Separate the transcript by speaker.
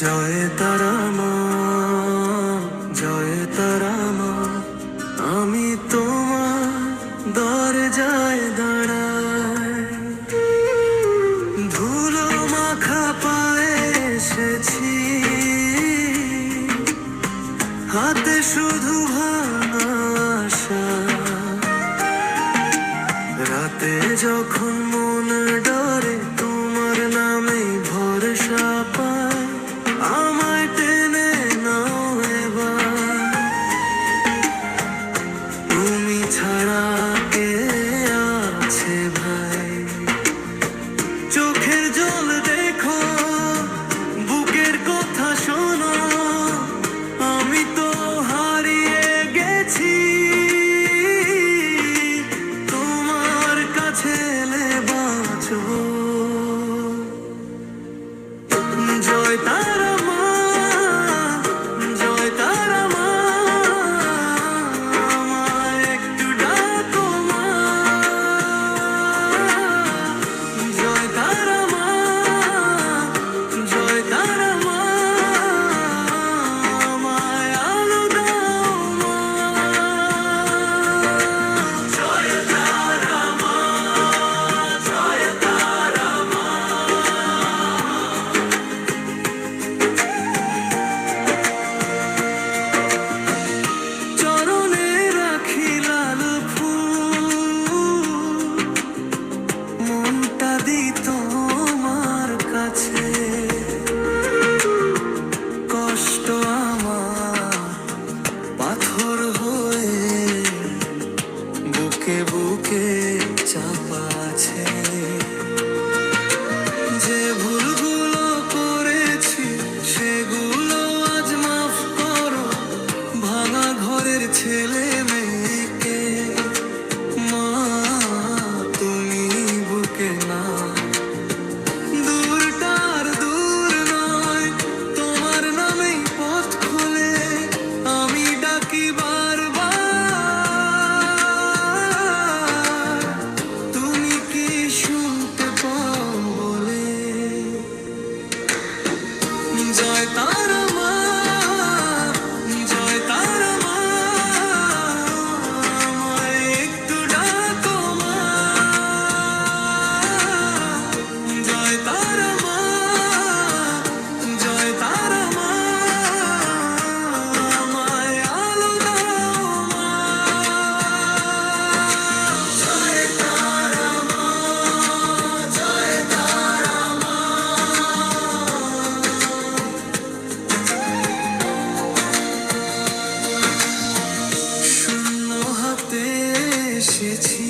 Speaker 1: জয় তারা মা, জয় তারা মা, আমি তোমার দরজায় দাঁড়াই। ধুলো মাখা পায়ে এসেছি, হাতে শুধু ভাঙা আশা। রাতে যখন মন ডরে তোমার নামেই ভরসা পায়, আমায় টেনে নাও এবার। তুমি ছাড়া কে আছে ভাই? চোখের জল দেখো, বুকের কথা শোনো, আমি তো হারিয়ে গেছি। তোমার কাছে এলে বাঁচবো। জয় তারা মা, জয় তারা মা, আমায় একটু ডাকো মা। জয় তারা মা, জয় তারা মা, আমায় আলো দাও মা। জয় তারা মা, জয় তারা মা। চরণে রাখি লাল ফুল, মনটা দি তোমার কাছে। কষ্ট আমার পাথর হয়ে বুকে বুকে চাপা আছে। যে ভুলগুলো করেছি সেগুলো আজ মাফ করো, ভাঙা ঘরের ছেলে মেয়েকে। মা তুমি বুকে না, দূরটার দূর নয়, তোমার নামেই পথ খোলে, আমি ডাকি বারবার। তুমি কি শুনতে পাও বলে? জয় তারা মা, জয় তারা মা, আমায় একটু ডাকো মা। জয় তারা মা, জয় তারা মা, আমায় আলো দাও মা। জয় তারা মা, জয় তারা মা। শূন্য হাতে এসেছি,